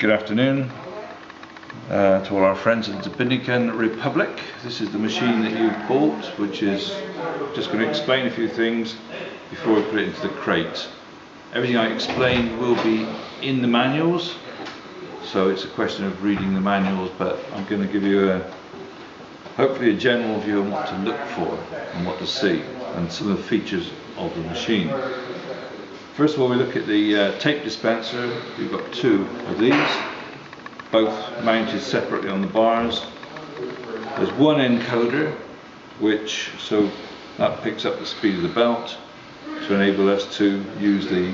Good afternoon to all our friends in the Dominican Republic. This is the machine that you bought, which is just going to explain a few things before we put it into the crate. Everything I explain will be in the manuals, so it's a question of reading the manuals, but I'm going to give you hopefully a general view on what to look for and what to see and some of the features of the machine. First of all, we look at the tape dispenser. We've got two of these, both mounted separately on the bars. There's one encoder, so that picks up the speed of the belt to enable us to use the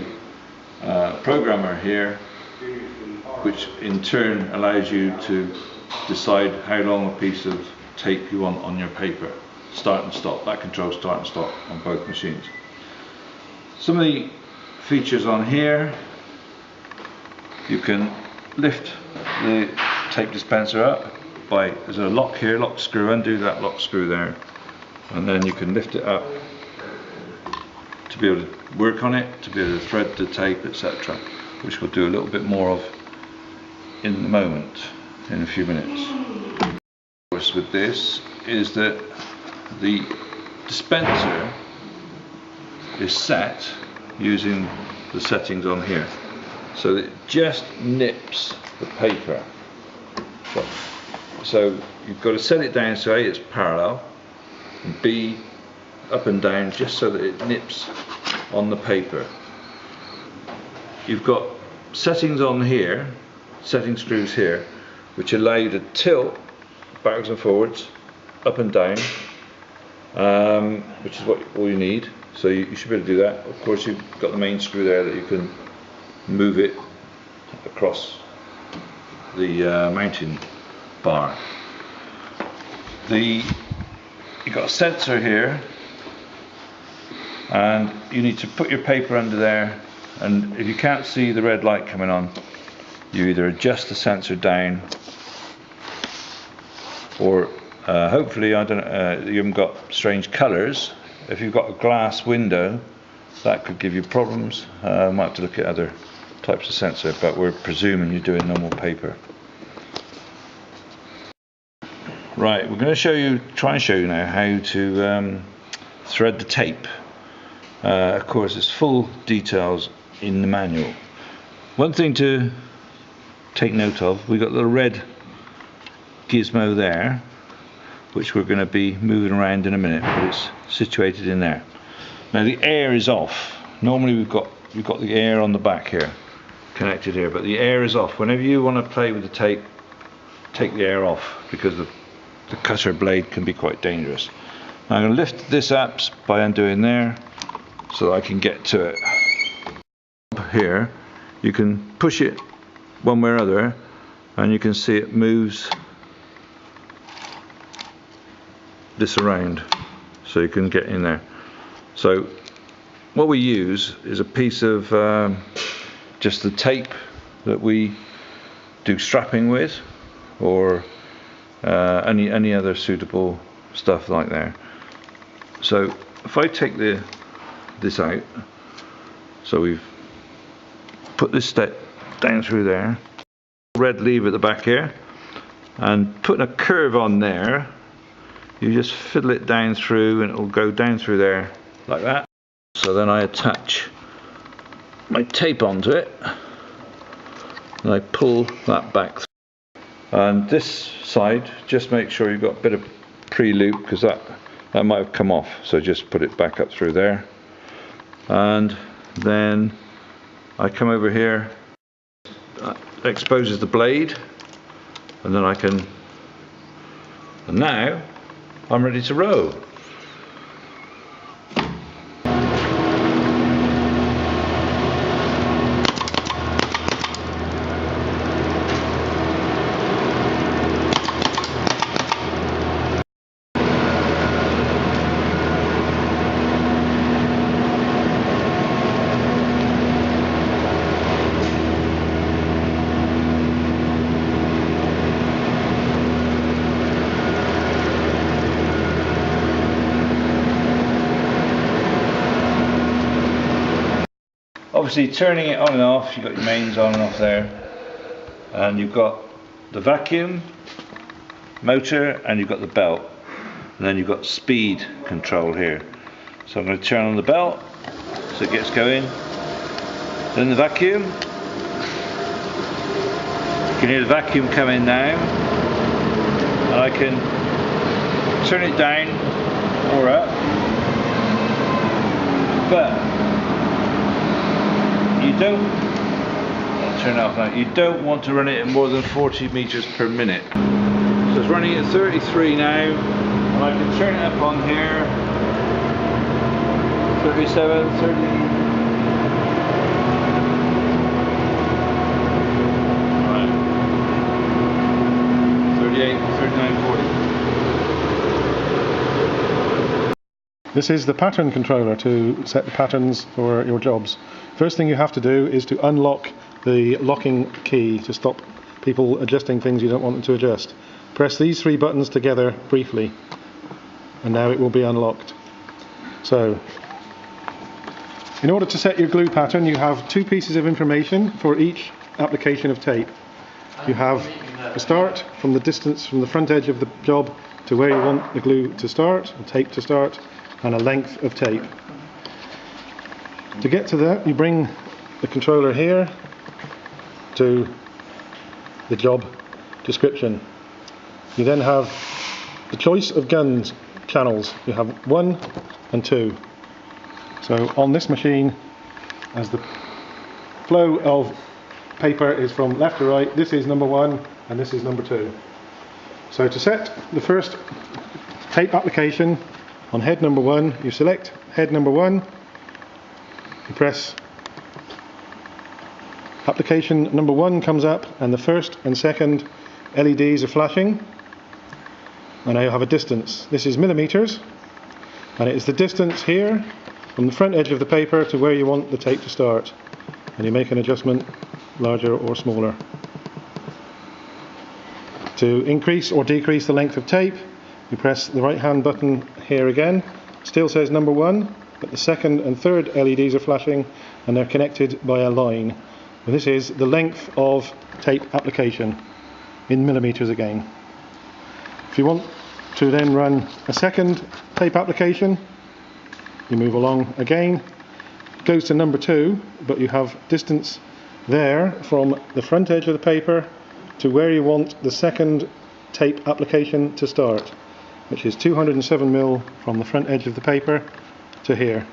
programmer here, which in turn allows you to decide how long a piece of tape you want on your paper. Start and stop. That controls start and stop on both machines. Some of the features on here: you can lift the tape dispenser up there's a lock here, lock screw, undo that lock screw there, and then you can lift it up to be able to work on it, to be able to thread the tape, etc., which we'll do a little bit more of in a moment, in a few minutes. With this is that the dispenser is set using the settings on here, so that it just nips the paper. So you've got to set it down so A, it's parallel, and B, up and down, just so that it nips on the paper. You've got settings on here, setting screws here, which allow you to tilt backwards and forwards, up and down, which is all you need. So you should be able to do that. Of course, you've got the main screw there that you can move it across the mounting bar. You've got a sensor here, and you need to put your paper under there, and if you can't see the red light coming on, you either adjust the sensor down, or hopefully, you haven't got strange colours. If you've got a glass window, that could give you problems. Might have to look at other types of sensor, but we're presuming you're doing normal paper. Right, we're going to try and show you now how to thread the tape. Of course, there's full details in the manual. One thing to take note of: we've got the red gizmo there, which we're going to be moving around in a minute, but it's situated in there. Now the air is off. Normally we've got the air on the back here, connected here, but the air is off. Whenever you want to play with the tape, take the air off, because the cutter blade can be quite dangerous. Now I'm going to lift this up by undoing there, so that I can get to it. Here you can push it one way or other, and you can see it moves this around, so you can get in there. So what we use is a piece of just the tape that we do strapping with, or any other suitable stuff like there. So if I take this out, so we've put this step down through there, red lever at the back here, and putting a curve on there, you just fiddle it down through and it will go down through there like that. So then I attach my tape onto it and I pull that back through. And this side, just make sure you've got a bit of pre-loop, because that might have come off, so just put it back up through there. And then I come over here, that exposes the blade, and then and now I'm ready to row. Obviously turning it on and off, you've got your mains on and off there. and you've got the vacuum motor and you've got the belt, and then you've got speed control here. So I'm going to turn on the belt so it gets going, then the vacuum. You can hear the vacuum coming now, and I can turn it down or up, but you don't, I'll turn it off now, you don't want to run it at more than 40 meters per minute. So it's running at 33 now, and I can turn it up on here, 37, 30. 39, 40. This is the pattern controller to set the patterns for your jobs. First thing you have to do is to unlock the locking key to stop people adjusting things you don't want them to adjust. Press these three buttons together briefly, and now it will be unlocked. So, in order to set your glue pattern, you have two pieces of information for each application of tape. You have a start from the distance from the front edge of the job to where you want the glue to start, the tape to start, and a length of tape. To get to that, you bring the controller here to the job description. You then have the choice of guns channels. You have 1 and 2. So on this machine, as the flow of paper is from left to right, this is number 1 and this is number 2. So to set the first tape application on head number 1, you select head number 1, you press application number 1 comes up, and the first and second LEDs are flashing, and now you have a distance. This is millimeters, and it is the distance here from the front edge of the paper to where you want the tape to start, and you make an adjustment larger or smaller. To increase or decrease the length of tape, you press the right hand button here again. Still says number 1, but the second and third LEDs are flashing and they're connected by a line. And this is the length of tape application in millimeters again. If you want to then run a second tape application, you move along again. It goes to number 2, but you have distance there from the front edge of the paper to where you want the second tape application to start, which is 207 mm from the front edge of the paper to here.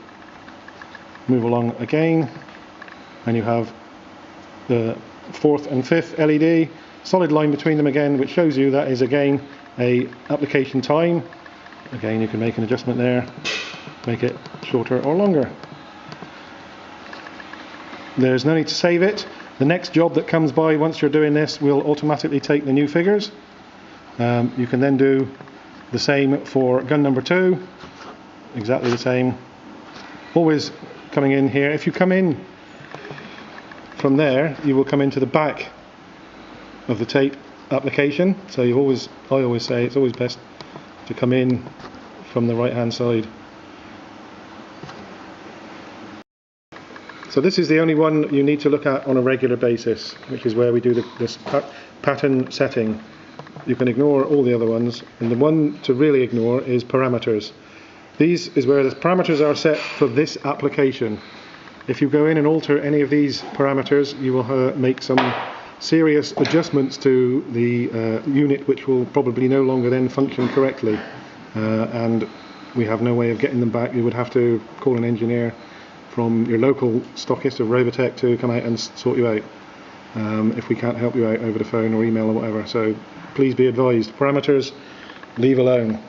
Move along again, and you have the fourth and fifth LED, solid line between them again, which shows you that is again a application time. Again, you can make an adjustment there, make it shorter or longer. There's no need to save it. The next job that comes by once you're doing this will automatically take the new figures. You can then do the same for gun number 2, exactly the same. Always coming in here. If you come in from there, you will come into the back of the tape application. So I always say it's always best to come in from the right hand side. So this is the only one you need to look at on a regular basis, which is where we do this pattern setting. You can ignore all the other ones, and the one to really ignore is parameters. These is where the parameters are set for this application. If you go in and alter any of these parameters, you will make some serious adjustments to the unit, which will probably no longer then function correctly, and we have no way of getting them back. You would have to call an engineer from your local stockist of Robotech to come out and sort you out, if we can't help you out over the phone or email or whatever. So please be advised, parameters leave alone.